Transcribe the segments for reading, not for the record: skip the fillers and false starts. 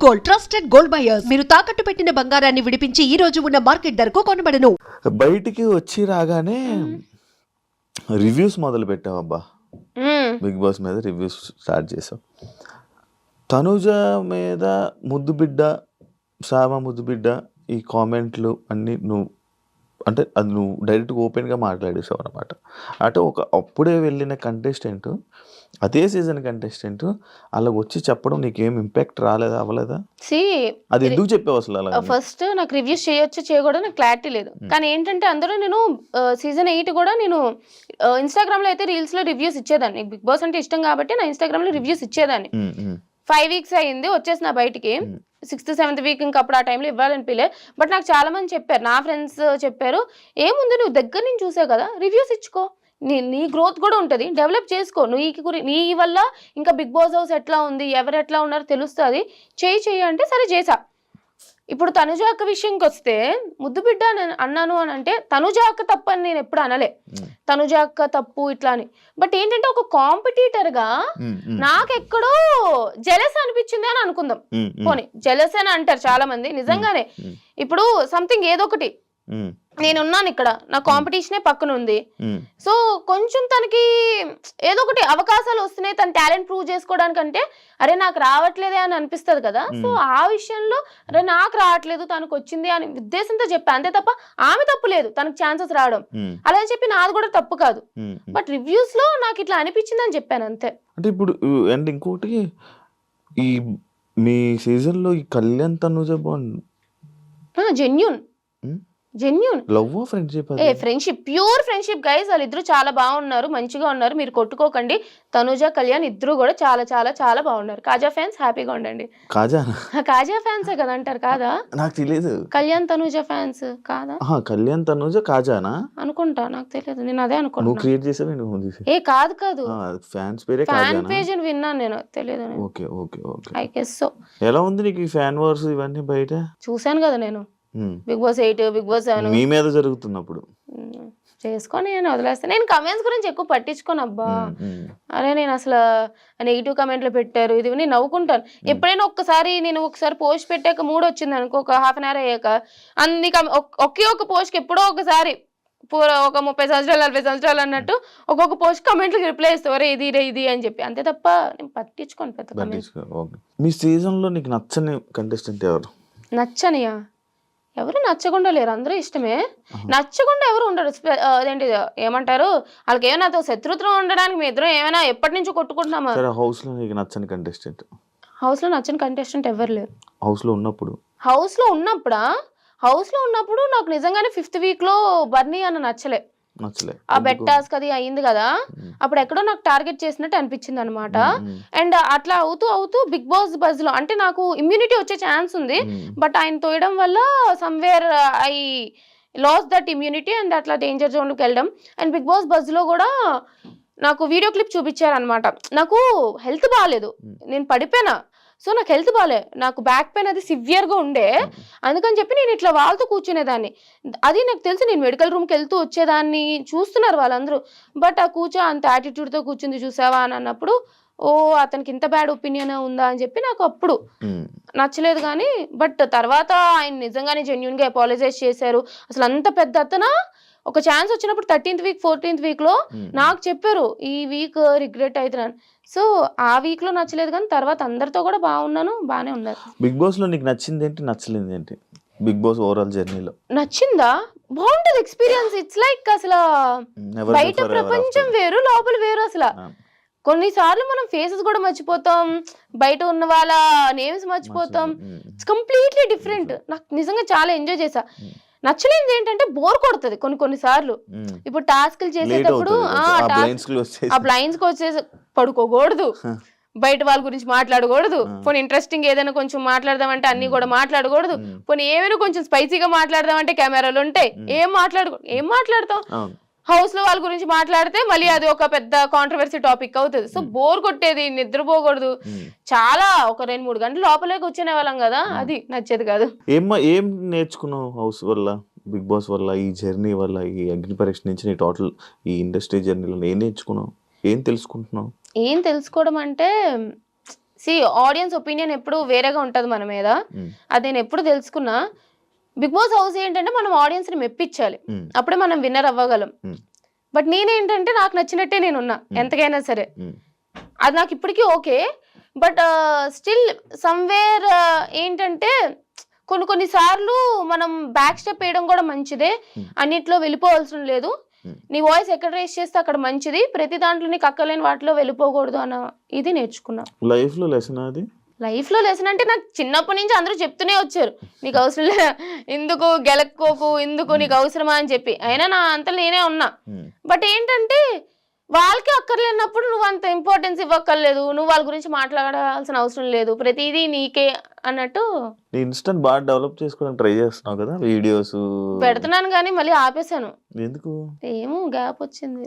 Gold, trusted gold buyers. మీరు తాకట్టు పెట్టిన బంగారాన్ని విడిపించి ఈ రోజు ఉన్న మార్కెట్ ధరకు కొనబడను. బయటికి వచ్చి రాగానే రివ్యూస్ మొదలు పెట్టావబ్బా. బిగ్ బాస్ మీద రివ్యూస్ స్టార్ట్ చేసావు. తనుజ మీద ముద్దు బిడ్డ, సామ ముద్దు బిడ్డ, ఈ కామెంట్లు అన్నీ అంటే అది నువ్వు డైరెక్ట్గా ఓపెన్గా మాట్లాడేసావు అనమాట. అంటే అప్పుడే వెళ్ళిన కంటెస్టెంట్, అదే సీజన్ కంటెస్టెంట్ అలా వచ్చి చెప్పడం నీకేం ఇంపాక్ట్ రాలేదా, అవ్వలేదా? అది ఎందుకు చెప్పావు అసలు? అలా ఫస్ట్ నాకు రివ్యూస్ చేయొచ్చు చేయకూడదు నాకు క్లారిటీ లేదు. కానీ ఏంటంటే అందరూ నేను సీజన్ 8 కూడా నేను ఇన్స్టాగ్రామ్లో అయితే రీల్స్లో రివ్యూస్ ఇచ్చేదాన్ని. బిగ్ బాస్ అంటే ఇష్టం కాబట్టి నా ఇన్స్టాగ్రామ్లో రివ్యూస్ ఇచ్చేదాన్ని. 5 weeks అయ్యింది వచ్చేసిన బయటికి. 6th 7th వీక్ ఇంకా అప్పుడు ఆ టైంలో ఇవ్వాలనిపిలే. బట్ నాకు చాలా మంది చెప్పారు, నా ఫ్రెండ్స్ చెప్పారు, ఏముంది నువ్వు దగ్గర నుంచి చూసావు కదా, రివ్యూస్ ఇచ్చుకో, నీ గ్రోత్ కూడా ఉంటుంది, డెవలప్ చేసుకో, నీ వల్ల ఇంకా బిగ్ బాస్ హౌస్ ఎట్లా ఉంది, ఎవరు ఎట్లా ఉన్నారో తెలుస్తుంది, చెయ్యి అంటే సరే చేసా. ఇప్పుడు తనుజ అక్క విషయంకి వస్తే ముద్దు బిడ్డ అన్నాను అని అంటే తనుజ అక్క తప్పు అని నేను ఎప్పుడు అనలే, తనుజ అక్క తప్పు ఇట్లా అని. బట్ ఏంటంటే ఒక కాంపిటీటర్ గా నాకెక్కడో జెలస్ అనిపించింది అని అనుకుందాం. పోనీ జెలస్ అని అంటారు చాలా మంది, నిజంగానే ఇప్పుడు సంథింగ్ ఏదో ఒకటి నేనున్నాను ఇక్కడ, నా కాంపిటీషనే పక్కన ఉంది, సో కొంచెం తనకి ఏదో ఒకటి అవకాశాలు వస్తున్నాయి, తన టాలెంట్ ప్రూవ్ చేసుకోవడానికంటే అరే నాకు రావట్లేదే అని అనిపిస్తుంది కదా. సో ఆ విషయంలో అరే నాకు రావట్లేదు తనకు వచ్చింది అని ఉద్దేశంతో చెప్పా, అంతే తప్ప ఆమె తప్పు లేదు తనకు ఛాన్సెస్ రావడం, అలా అని చెప్పి నాది కూడా తప్పు కాదు. బట్ రివ్యూస్ లో నాకు ఇట్లా అనిపించింది అని చెప్పాను అంతే. అంటే ఇప్పుడు అండ్ ఇంకోటి, ఈ మీ సీజన్ లో ఈ Kalyan Tanuja genuine love friendship, friendship, pure friendship guys. వాళ్ళిద్దరు చాలా బాగున్నారు, మంచిగా ఉన్నారు, మీరు కొట్టుకోకండి. తనుజ కళ్యాణ్ ఇద్దరు కూడా చాలా చాలా చాలా బాగున్నారు. కాజా ఫ్యాన్స్ హ్యాపీగా ఉండండి. కాజా ఫ్యాన్సే కదా అంటారు కాదా? నాకు తెలియదు. కళ్యాణ్ తనుజ ఫ్యాన్స్ కాదా? కళ్యాణ్ తనుజ కాజానా అనుకుంటా, నాకు తెలియదు, నేను అదే అనుకుంటా. నువ్వు క్రియేట్ చేసావే? కాదు ఫ్యాన్స్ పేరే ఫ్యాన్ పేజ్ అని విన్నాను నేను, తెలియదు. Okay okay okay, I guess so. ఎలా ఉంది నీకు ఈ ఫ్యాన్ వార్స్ ఇవన్నీ? బయట చూసాను కదా నేను, బిగ్ బాస్ 8, బిగ్ బాస్ 7 మీ మీద జరుగుతున్నప్పుడు చేసుకొని నేను వదిలేస్తాను. నేను కమెంట్స్ గురించి ఎక్కువ పట్టించుకోను అబ్బా. అరే నేను అసలు నెగిటివ్ కమెంట్లు పెట్టారు ఇది నేను నవ్వుకుంటాను. ఎప్పుడైనా నేను ఒకసారి పోస్ట్ పెట్టాక మూడు వచ్చింది అనుకో, ఒక హాఫ్ అన్ అవర్ అయ్యాక అన్ని ఒకే ఒక పోస్ట్కి ఎప్పుడో ఒకసారి ఒక 30 సంవత్సరాలు 40 సంవత్సరాలు అన్నట్టు ఒక్కొక్క పోస్ట్ కమెంట్లకి రిప్లై ఇస్తావరే ఇది అని చెప్పి, అంతే తప్ప నేను పట్టించుకోను పెద్ద. మీ సీజన్ లో నీకు నచ్చని కంటెస్టెంట్ ఎవరు? నచ్చనియా? ఎవరు నచ్చకుండా లేరు, అందరూ ఇష్టమే. నచ్చకుండా ఎవరు ఉండరు. అదేంటి ఏమంటారు, వాళ్ళకి ఏమైనా నాతో శత్రుత్వం ఉండడానికి మీ ఇద్దరు ఏమైనా ఎప్పటి నుంచో కొట్టుకుంటున్నామా? హౌస్ లో నీకు నచ్చని కంటెస్టెంట్? హౌస్ లో నచ్చని కంటెస్టెంట్ ఎవరు లేరు. హౌస్ లో ఉన్నప్పుడు నాకు నిజంగానే 5th వీక్ లో బర్నీ అన్న నచ్చలే. ఆ బెట్ టాస్క్ అది అయింది కదా, అప్పుడు ఎక్కడో నాకు టార్గెట్ చేసినట్టు అనిపించింది అనమాట. అండ్ అట్లా అవుతూ బిగ్ బాస్ బజ్ లో అంటే నాకు ఇమ్యూనిటీ వచ్చే ఛాన్స్ ఉంది, బట్ ఆయన తోయడం వల్ల somewhere I lost that immunity and అట్లా డేంజర్ జోన్ లోకి వెళ్ళడం. అండ్ బిగ్ బాస్ బజ్ లో కూడా నాకు వీడియో క్లిప్ చూపించారనమాట. నాకు హెల్త్ బాగాలేదు, నేను పడిపోయినా, సో నాకు హెల్త్ బాగాలే, నాకు బ్యాక్ పెయిన్ అది సివియర్గా ఉండే, అందుకని చెప్పి నేను ఇట్లా వాళ్ళతో కూర్చునేదాన్ని. అది నాకు తెలిసి నేను మెడికల్ రూమ్కి వెళ్తూ వచ్చేదాన్ని, చూస్తున్నారు వాళ్ళందరూ. బట్ ఆ అంత యాటిట్యూడ్తో కూర్చుంది చూసావా అని అన్నప్పుడు అతనికి ఇంత బ్యాడ్ ఒపీనియన్ ఉందా అని చెప్పి నాకు అప్పుడు నచ్చలేదు. కానీ బట్ తర్వాత ఆయన నిజంగానే జెన్యూన్గా అపాలజైజ్ చేశారు. అసలు అంత పెద్ద అతను ఒక ఛాన్స్ వచ్చినప్పుడు 13th వీక్ 14th వీక్ లో నాకు చెప్పారు ఈ వీక్ రిగ్రెట్ అవుతున్నాను. సో ఆ వీక్ లో నచ్చలేదు, కానీ తర్వాత అందరితో కూడా బాగానే ఉన్నారు. బిగ్ బాస్ లో నీకు నచ్చింది ఏంటి, నచ్చలేదు ఏంటి? బిగ్ బాస్ ఓవరాల్ జర్నీలో నచ్చిందా? బాగుంటది ఎక్స్పీరియన్స్. ఇట్స్ లైక్ అసలు బయట ప్రపంచం వేరు, లోపల వేరు. అసలు కొన్నిసార్లు మనం ఫేసెస్ కూడా మర్చిపోతాం, బయట ఉన్న వాళ్ళ నేమ్స్ మర్చిపోతాం. It's completely different. నాకు నిజంగా చాలా ఎంజాయ్ చేశా. నచ్చలేదు ఏంటంటే బోర్ కొడుతుంది కొన్నిసార్లు. ఇప్పుడు టాస్క్లు చేసేటప్పుడు ఆ బ్లైండ్స్ కి వచ్చేసి పడుకోకూడదు, బయట వాళ్ళ గురించి మాట్లాడకూడదు, పోనీ ఇంట్రెస్టింగ్ ఏదైనా కొంచెం మాట్లాడదామంటే అన్ని కూడా మాట్లాడకూడదు, పోనీ ఏమైనా కొంచెం స్పైసీగా మాట్లాడదామంటే కెమెరాలు ఉంటాయి, ఏం మాట్లాడతాం. హౌస్ లో వాళ్ళ గురించి మాట్లాడితే మళ్ళీ అది ఒక పెద్ద కాంట్రవర్సీ టాపిక్ అవుతుంది. సో బోర్ కొట్టేది, నిద్రపోకూడదు, చాలా ఒక 2-3 గంటలు లోపలే కూర్చునే వాళ్ళం కదా, అది నచ్చేది కాదు. ఏం నేర్చుకున్నావు హౌస్ వల్ల, బిగ్ బాస్ వల్ల, ఈ జర్నీ వల్ల, ఈ అగ్ని పరీక్ష నుంచి నీ టోటల్ ఈ ఇండస్ట్రీ జర్నీలో ఏం నేర్చుకున్నావు, ఏం తెలుసుకుంటున్నావు? ఏం తెలుసుకోవడం అంటే ఆడియన్స్ ఒపీనియన్ ఎప్పుడు వేరేగా ఉంటది మన మీద. అది నేను ఎప్పుడు తెలుసుకున్నా. బిగ్ బాస్ హౌస్ ఏంటంటే మనం ఆడియన్స్ ని మెప్పించాలి, అప్పుడే మనం విన్నర్ అవ్వగలం. బట్ నేనేంటంటే నాకు నచ్చినట్టే నేనున్నా ఎంతకైనా సరే, అది నాకు ఇప్పటికీ ఓకే. బట్ స్టిల్ సమ్వేర్ ఏంటంటే కొన్ని సార్లు మనం బ్యాక్ స్టెప్ వేయడం కూడా మంచిదే, అన్నిట్లో వెళ్ళిపోవాల్సిన లేదు. నీ వాయిస్ ఎక్కడ రేస్ చేస్తే అక్కడ మంచిది, ప్రతి దాంట్లో నీకు అక్కలేని వాటిలో వెళ్ళిపోకూడదు అన్న ఇది నేర్చుకున్నా. లైఫ్ లో లెసన్ అది. లైఫ్ లో లెసన్ అంటే నాకు చిన్నప్పటి నుంచి అందరూ చెప్తూనే వచ్చారు, నీకు అవసరం లేదు, ఎందుకు గెలక్కోకు, ఎందుకు నీకు అవసరమా అని చెప్పి. అయినా నా అంతలో నేనే ఉన్నా. బట్ ఏంటంటే వాళ్ళకి అక్కర్లేనప్పుడు నువ్వు అంత ఇంపార్టెన్స్ ఇవ్వక్కర్లేదు, నువ్వు వాళ్ళ గురించి మాట్లాడాల్సిన అవసరం లేదు, ప్రతిదీ నీకే అన్నట్టు. ఇన్స్టెంట్ బాగా డెవలప్ చేసుకోవడానికి ట్రై చేస్తున్నావు కదా, వీడియోస్ పెడుతున్నాను కానీ మళ్ళీ ఆపేసాను. ఎందుకు? ఏమో గ్యాప్ వచ్చింది.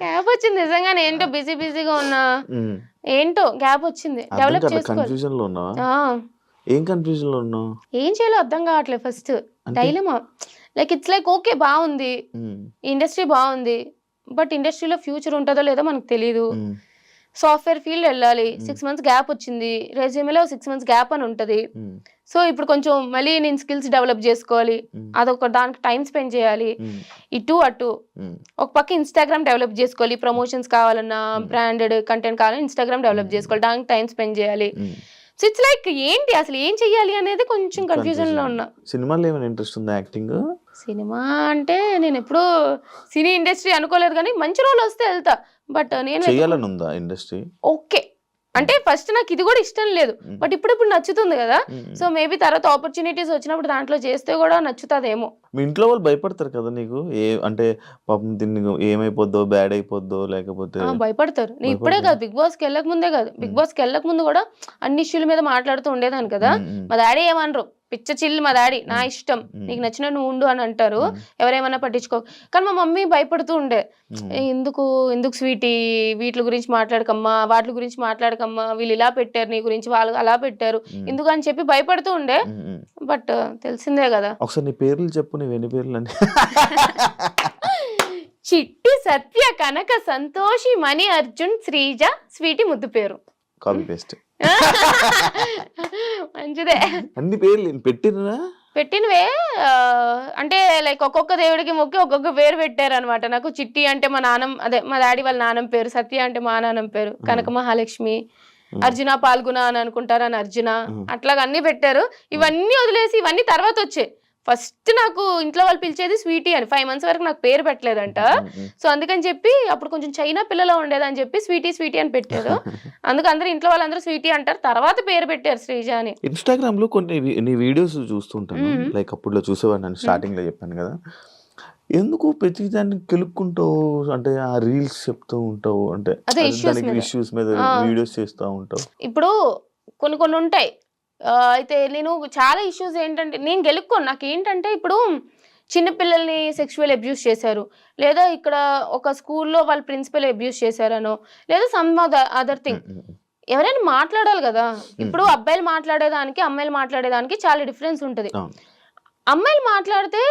గ్యాప్ వచ్చింది నిజంగానే, ఏంటో బిజీగా ఉన్నా, ఏంటో గ్యాప్ వచ్చింది. డెవలప్ చేసుకోవాలి. కన్ఫ్యూజన్ లో ఉన్నావా? ఏం కన్ఫ్యూజన్ లో ఉన్నావు? ఏం చేయాలో అర్థం కావట్లేదు. First dilemma, like it's like okay బాగుంది, ఇండస్ట్రీ బాగుంది, బట్ ఇండస్ట్రీలో ఫ్యూచర్ ఉంటుందో లేదో మనకు తెలియదు. సాఫ్ట్వేర్ ఫీల్డ్ వెళ్ళాలి, 6 months గ్యాప్ వచ్చింది, రెజ్యూమేలో 6 months గ్యాప్ అని ఉంటుంది. సో ఇప్పుడు కొంచెం మళ్ళీ నేను స్కిల్స్ డెవలప్ చేసుకోవాలి, అదొక దానికి టైం స్పెండ్ చేయాలి. ఇటు అటు ఒక పక్క ఇన్స్టాగ్రామ్ డెవలప్ చేసుకోవాలి, ప్రమోషన్స్ కావాలన్నా బ్రాండెడ్ కంటెంట్ కావాలన్నా ఇన్స్టాగ్రామ్ డెవలప్ చేసుకోవాలి, దానికి టైం స్పెండ్ చేయాలి. సో ఇట్స్ లైక్ ఏంటి అసలు ఏం చెయ్యాలి అనేది కొంచెం కన్ఫ్యూజన్ లో ఉన్నా. సినిమాలో ఏమైనా ఇంట్రెస్ట్ ఉందా? యాక్టింగ్? సినిమా అంటే నేను ఎప్పుడూ సినీ ఇండస్ట్రీ అనుకోలేదు, కానీ మంచి రోల్ వస్తే వెళ్తా. బట్ నేను చేయాలని ఉందా ఇండస్ట్రీ? ఓకే అంటే ఫస్ట్ నాకు ఇది కూడా ఇష్టం లేదు, బట్ ఇప్పుడు నచ్చుతుంది కదా. సో మేబీ తర్వాత ఆపర్చునిటీస్ వచ్చినప్పుడు దాంట్లో చేస్తే కూడా నచ్చుతుందేమో. మీ ఇంట్లో వాళ్ళు భయపడతారు కదా నీకు, అంటే పాపం దీన్ని ఏమైపోద్దో, బ్యాడ్ అయిపోద్దో లేకపోతే? భయపడతారు. నేను ఇప్పుడే కాదు, బిగ్ బాస్కి వెళ్ళక ముందే కాదు, బిగ్ బాస్కి వెళ్ళక ముందు కూడా అన్ని ఇష్యూల మీద మాట్లాడుతూ ఉండేదాన్ని కదా. మా డాడీ ఏమనరు, పిచ్చ చిల్లు మా డాడీ, నా ఇష్టం, నీకు నచ్చిన నువ్వు ఉండు అని అంటారు, ఎవరేమన్నా పట్టించుకో. కానీ మా మమ్మీ భయపడుతూ ఉండే, ఎందుకు స్వీటీ వీటి గురించి మాట్లాడకమ్మా, వాటి గురించి మాట్లాడకమ్మా, వీళ్ళు ఇలా పెట్టారు నీ గురించి, వాళ్ళు అలా పెట్టారు, ఎందుకు అని చెప్పి భయపడుతూ ఉండే. బట్ తెలిసిందే కదా. ఒకసారి నీ పేర్లు చెప్పు, నీవు ఎన్ని పేర్లు అని? చిట్టి, సత్య, కనక, సంతోషి, మణి, అర్జున్, శ్రీజ, స్వీటీ ముద్దు పేరు. Copy paste. మంచిదే. అన్ని పేర్లు పెట్టినవే అంటే లైక్ ఒక్కొక్క దేవుడికి మొక్కి ఒక్కొక్క పేరు పెట్టారు అనమాట. నాకు చిట్టి అంటే మా మా డాడీ వాళ్ళ నాన్నమ్మ పేరు, సత్య అంటే మా నాన్నమ్మ పేరు, కనక మహాలక్ష్మి, అర్జున పాల్గొన అని అనుకుంటారు అని అర్జున, అట్లాగా అన్ని పెట్టారు. ఇవన్నీ వదిలేసి ఇవన్నీ తర్వాత వచ్చాయి. ఫస్ట్ నాకు ఇంట్లో వాళ్ళు పిలిచేది స్వీటీ అని. 5 months వరకు నాకు పేరు పెట్టలేదంట. సో అందుకని చెప్పి అప్పుడు కొంచెం చైనా పిల్లలో ఉండేదని చెప్పి స్వీటీ అని పెట్టారు. అందుకు అందరూ ఇంట్లో వాళ్ళందరూ స్వీటీ అంటారు, తర్వాత పేరు పెట్టారు శ్రీజ అని. ఇన్స్టాగ్రామ్ లో కొన్ని నీ వీడియోస్ చూస్తుంటాను, లైక్ అప్పుడు చూసేవాడిని, నేను స్టార్టింగ్ లో చెప్పాను కదా. ఎందుకు ప్రతి దాన్ని కెలుక్కుంటావు, అంటే ఆ రీల్స్ చెప్తూ ఉంటావు, అంటే ఇష్యూస్ మీద వీడియోస్ చేస్తూ ఉంటావు. ఇప్పుడు కొన్ని ఉంటాయి. అయితే నేను చాలా ఇష్యూస్ ఏంటంటే నేను గెలుక్కోను. నాకు ఏంటంటే ఇప్పుడు చిన్నపిల్లల్ని సెక్షువల్ అబ్యూస్ చేశారు, లేదా ఇక్కడ ఒక స్కూల్లో వాళ్ళ ప్రిన్సిపల్ అబ్యూస్ చేశారనో, లేదా సమ్ అదర్ థింగ్, ఎవరైనా మాట్లాడాలి కదా. ఇప్పుడు అబ్బాయిలు మాట్లాడేదానికి అమ్మాయిలు మాట్లాడేదానికి చాలా డిఫరెన్స్ ఉంటుంది. అమ్మాయిలు మాట్లాడితే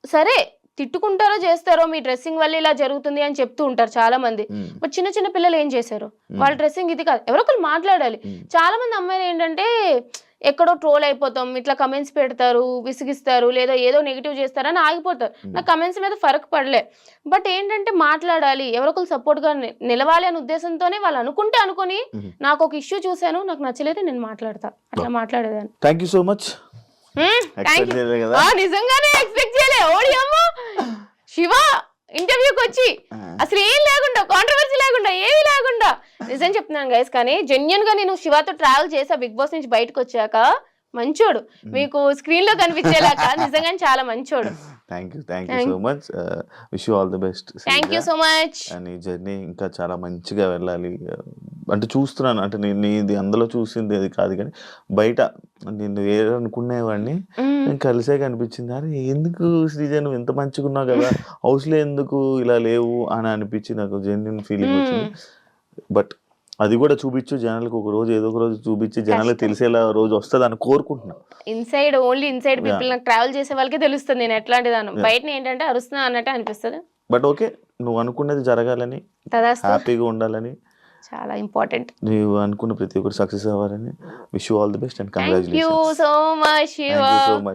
సరే తిట్టుకుంటారో చేస్తారో, మీ డ్రెస్సింగ్ వల్ల ఇలా జరుగుతుంది అని చెప్తూ ఉంటారు చాలా మంది. బట్ చిన్న పిల్లలు ఏం చేశారు, వాళ్ళ డ్రెస్సింగ్ ఇది కాదు, ఎవరో ఒకరు మాట్లాడాలి. చాలా మంది అమ్మాయిలు ఏంటంటే ఎక్కడో ట్రోల్ అయిపోతాం, ఇట్లా కమెంట్స్ పెడతారు, విసిగిస్తారు, లేదా ఏదో నెగిటివ్ చేస్తారని ఆగిపోతారు. నాకు కమెంట్స్ మీద ఫరక్ పడలే. బట్ ఏంటంటే మాట్లాడాలి, ఎవరొకరు సపోర్ట్ గా నిలవాలి అనే ఉద్దేశంతోనే వాళ్ళు అనుకొని నాకు ఒక ఇష్యూ చూసాను, నాకు నచ్చలేదు, నేను మాట్లాడతా, అట్లా మాట్లాడేదాన్ని. Thank you so much. నిజంగానే ఎక్స్పెక్ట్ చేయలే. ఓడి అమ్మ శివ ఇంటర్వ్యూకి వచ్చి అసలు ఏం లేకుండా, కాంట్రవర్సీ లేకుండా, ఏమీ లేకుండా, నిజం చెప్తున్నాను గైస్. కానీ జెన్యున్ గా నేను శివతో ట్రావెల్ చేసా బిగ్ బాస్ నుంచి బయటకు వచ్చాక. మంచోడు, మీకు స్క్రీన్ లో కనిపించేలాక నిజంగా చాలా మంచోడు. Thank you so much. Wish you all the best. Thank you so much. నీ జర్నీ ఇంకా చాలా మంచిగా వెళ్ళాలి. అంటే చూస్తున్నాను, అంటే నేను అందులో చూసింది అది కాదు, కానీ బయట నేను అనుకునేవాడిని, నేను కలిసే కనిపించింది, అరే ఎందుకు శ్రీజ నువ్వు ఎంత మంచిగా ఉన్నావు కదా, హౌస్లో ఎందుకు ఇలా లేవు అని అనిపించి నాకు జెన్యున్ ఫీలింగ్ వచ్చింది. బట్ అది కూడా చూపించు జనాలకు, ఒక రోజు ఏదో ఒక రోజు చూపించి జనాలకు తెలిసేలా రోజు వస్తుంది అని కోరుకుంటున్నా. ఓన్లీ ఇన్సైడ్ పీపుల్, నాకు ట్రావెల్ చేసే వాళ్ళకే తెలుస్తుంది నేను ఎట్లాంటి దాన్ని. బయట ఏంటంటే అరుస్తున్నా అన్నట్టు అనిపిస్తుంది. బట్ ఓకే, నువ్వు అనుకున్నది జరగాలని, హ్యాపీగా ఉండాలని, చాలా ఇంపార్టెంట్. నువ్వు అనుకున్న ప్రతి ఒక్కటి సక్సెస్ అవ్వాలని wish you all the best and thank you congratulations. So much. Thank you so much.